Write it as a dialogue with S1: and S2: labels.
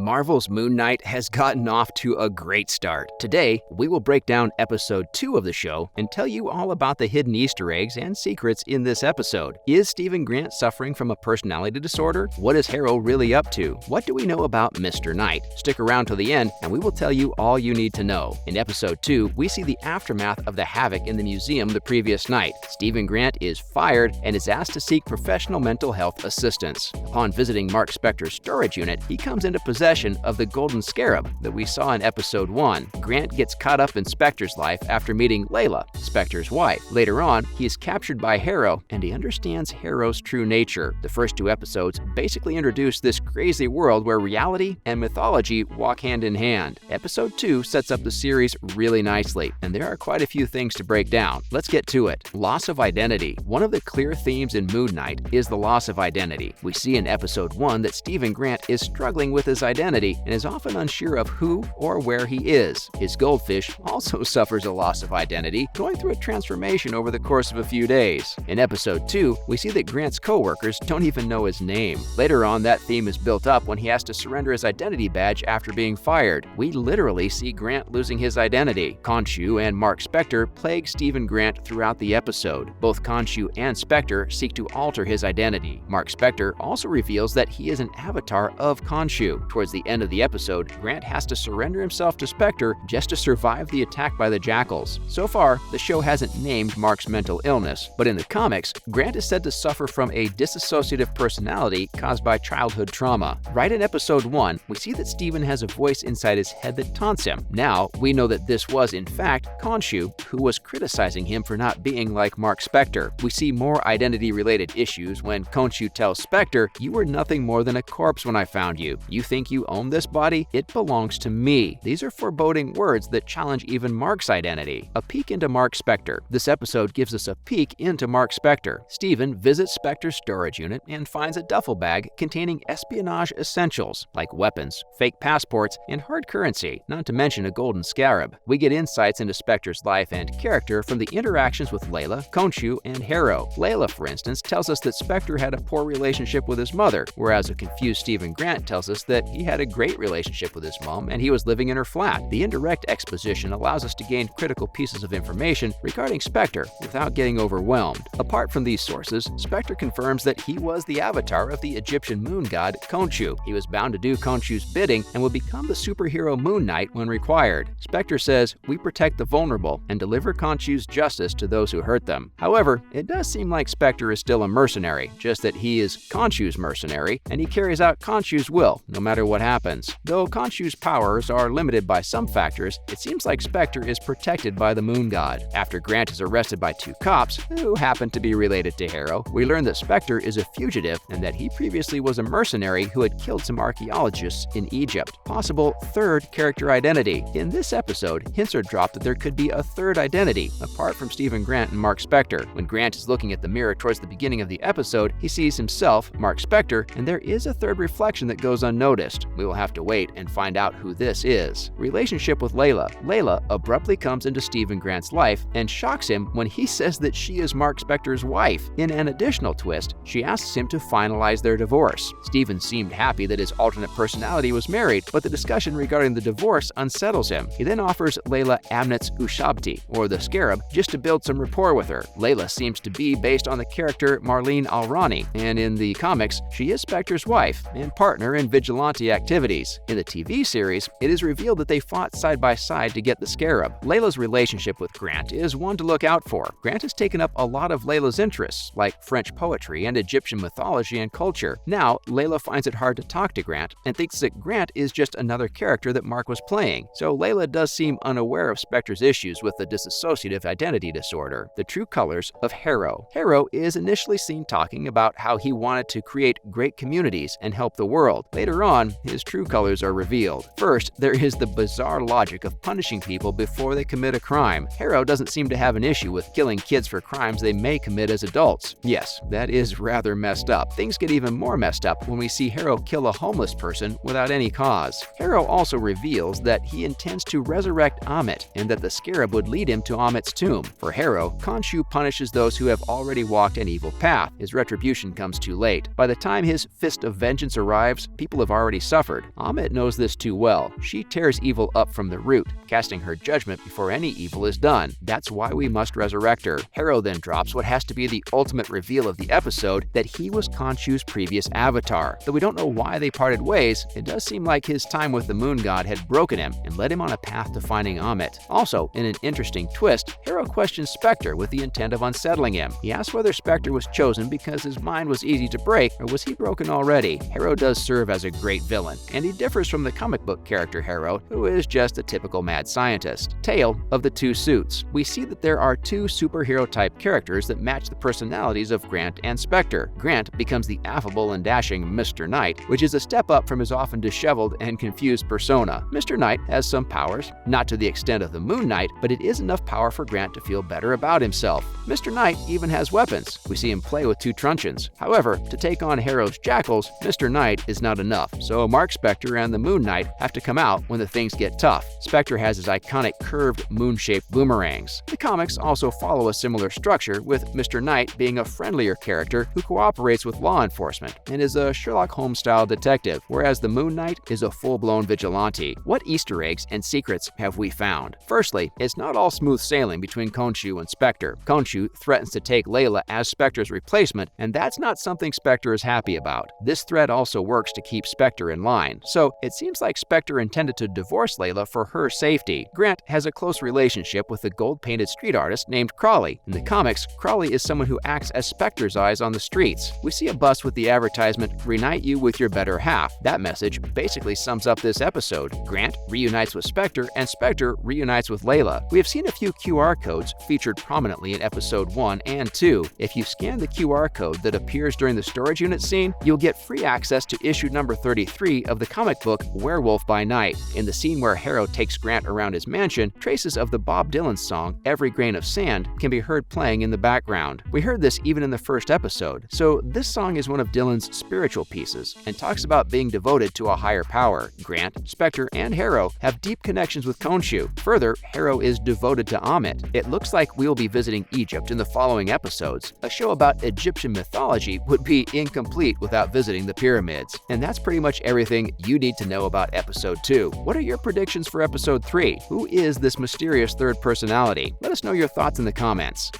S1: Marvel's Moonknight has gotten off to a great start. Today, we will break down episode 2 of the show and tell you all about the hidden Easter eggs and secrets in this episode. Is Stephen Grant suffering from a personality disorder? What is Harrow really up to? What do we know about Mr. Knight? Stick around till the end and we will tell you all you need to know. In episode 2, we see the aftermath of the havoc in the museum the previous night. Stephen Grant is fired and is asked to seek professional mental health assistance. Upon visiting Marc Spector's storage unit, he comes into possession of the golden scarab that we saw in episode 1. Grant gets caught up in Spector's life after meeting Layla, Spector's wife. Later on, he is captured by Harrow and he understands Harrow's true nature. The first 2 episodes basically introduce this crazy world where reality and mythology walk hand in hand. Episode 2 sets up the series really nicely, and there are quite a few things to break down. Let's get to it. Loss of identity. One of the clear themes in Moonknight is the loss of identity. We see in episode 1 that Stephen Grant is struggling with his identity and is often unsure of who or where he is. His goldfish also suffers a loss of identity, going through a transformation over the course of a few days. In episode 2, we see that Grant's co-workers don't even know his name. Later on, that theme is built up when he has to surrender his identity badge after being fired. We literally see Grant losing his identity. Khonshu and Marc Spector plague Stephen Grant throughout the episode. Both Khonshu and Spector seek to alter his identity. Marc Spector also reveals that he is an avatar of Khonshu. Towards the end of the episode, Grant has to surrender himself to Spector just to survive the attack by the Jackals. So far, the show hasn't named Marc's mental illness, but in the comics, Grant is said to suffer from a dissociative personality caused by childhood trauma. Right in episode 1, we see that Stephen has a voice inside his head that taunts him. Now, we know that this was, in fact, Khonshu, who was criticizing him for not being like Marc Spector. We see more identity-related issues when Khonshu tells Spector, "You were nothing more than a corpse when I found you. You think you own this body? It belongs to me." These are foreboding words that challenge even Marc's identity. A peek into Marc Spector. This episode gives us a peek into Marc Spector. Stephen visits Spector's storage unit and finds a duffel bag containing espionage essentials like weapons, fake passports, and hard currency, not to mention a golden scarab. We get insights into Spector's life and character from the interactions with Layla, Khonshu, and Harrow. Layla, for instance, tells us that Spector had a poor relationship with his mother, whereas a confused Stephen Grant tells us that he had a great relationship with his mom and he was living in her flat. The indirect exposition allows us to gain critical pieces of information regarding Spector without getting overwhelmed. Apart from these sources, Spector confirms that he was the avatar of the Egyptian moon god Khonshu. He was bound to do Khonshu's bidding and would become the superhero Moonknight when required. Spector says, "We protect the vulnerable and deliver Khonshu's justice to those who hurt them." However, it does seem like Spector is still a mercenary, just that he is Khonshu's mercenary and he carries out Khonshu's will no matter what happens. Though Khonshu's powers are limited by some factors, it seems like Spector is protected by the moon god. After Grant is arrested by 2 cops, who happen to be related to Harrow, we learn that Spector is a fugitive and that he previously was a mercenary who had killed some archaeologists in Egypt. Possible third character identity. In this episode, hints are dropped that there could be a third identity, apart from Stephen Grant and Marc Spector. When Grant is looking at the mirror towards the beginning of the episode, he sees himself, Marc Spector, and there is a third reflection that goes unnoticed. We will have to wait and find out who this is. Relationship with Layla. Layla abruptly comes into Stephen Grant's life and shocks him when he says that she is Marc Spector's wife. In an additional twist, she asks him to finalize their divorce. Stephen seemed happy that his alternate personality was married, but the discussion regarding the divorce unsettles him. He then offers Layla Amnit's Ushabti, or the scarab, just to build some rapport with her. Layla seems to be based on the character Marlene Alrani, and in the comics, she is Spector's wife and partner in vigilante activities. In the TV series, it is revealed that they fought side by side to get the scarab. Layla's relationship with Grant is one to look out for. Grant has taken up a lot of Layla's interests, like French poetry and Egyptian mythology and culture. Now, Layla finds it hard to talk to Grant and thinks that Grant is just another character that Marc was playing. So Layla does seem unaware of Spector's issues with the dissociative identity disorder. The true colors of Harrow. Harrow is initially seen talking about how he wanted to create great communities and help the world. Later on, his true colors are revealed. First, there is the bizarre logic of punishing people before they commit a crime. Harrow doesn't seem to have an issue with killing kids for crimes they may commit as adults. Yes, that is rather messed up. Things get even more messed up when we see Harrow kill a homeless person without any cause. Harrow also reveals that he intends to resurrect Ammit and that the scarab would lead him to Ammit's tomb. For Harrow, Khonshu punishes those who have already walked an evil path. His retribution comes too late. By the time his fist of vengeance arrives, people have already suffered suffered. Amit knows this too well. She tears evil up from the root, casting her judgment before any evil is done. That's why we must resurrect her. Harrow then drops what has to be the ultimate reveal of the episode, that he was Khonshu's previous avatar. Though we don't know why they parted ways, it does seem like his time with the moon god had broken him and led him on a path to finding Amit. Also, in an interesting twist, Harrow questions Spectre with the intent of unsettling him. He asks whether Spectre was chosen because his mind was easy to break, or was he broken already? Harrow does serve as a great villain, and he differs from the comic book character Harrow, who is just a typical mad scientist. Tale of the two suits. We see that there are two superhero-type characters that match the personalities of Grant and Spectre. Grant becomes the affable and dashing Mr. Knight, which is a step up from his often disheveled and confused persona. Mr. Knight has some powers, not to the extent of the Moonknight, but it is enough power for Grant to feel better about himself. Mr. Knight even has weapons. We see him play with two truncheons. However, to take on Harrow's jackals, Mr. Knight is not enough, so Marc Spectre and the Moonknight have to come out when the things get tough. Spectre has his iconic curved moon-shaped boomerangs. The comics also follow a similar structure, with Mr. Knight being a friendlier character who cooperates with law enforcement and is a Sherlock Holmes-style detective, whereas the Moonknight is a full-blown vigilante. What Easter eggs and secrets have we found? Firstly, it's not all smooth sailing between Khonshu and Spectre. Khonshu threatens to take Layla as Spectre's replacement, and that's not something Spectre is happy about. This threat also works to keep Spectre in line, so it seems like Spectre intended to divorce Layla for her safety. Grant has a close relationship with the gold-painted street artist named Crawley. In the comics, Crawley is someone who acts as Spectre's eyes on the streets. We see a bus with the advertisement, "Reunite you with your better half." That message basically sums up this episode. Grant reunites with Spectre, and Spectre reunites with Layla. We have seen a few QR codes featured prominently in episode 1 and 2. If you scan the QR code that appears during the storage unit scene, you'll get free access to issue number 33 of the comic book Werewolf by Night. In the scene where Harrow takes Grant around his mansion, traces of the Bob Dylan song "Every Grain of Sand" can be heard playing in the background. We heard this even in the first episode, so this song is one of Dylan's spiritual pieces and talks about being devoted to a higher power. Grant, Spectre, and Harrow have deep connections with Khonshu. Further, Harrow is devoted to Amit. It looks like we'll be visiting Egypt in the following episodes. A show about Egyptian mythology would be incomplete without visiting the pyramids. And that's pretty much everything you need to know about episode 2. What are your predictions for episode 3? Who is this mysterious third personality? Let us know your thoughts in the comments.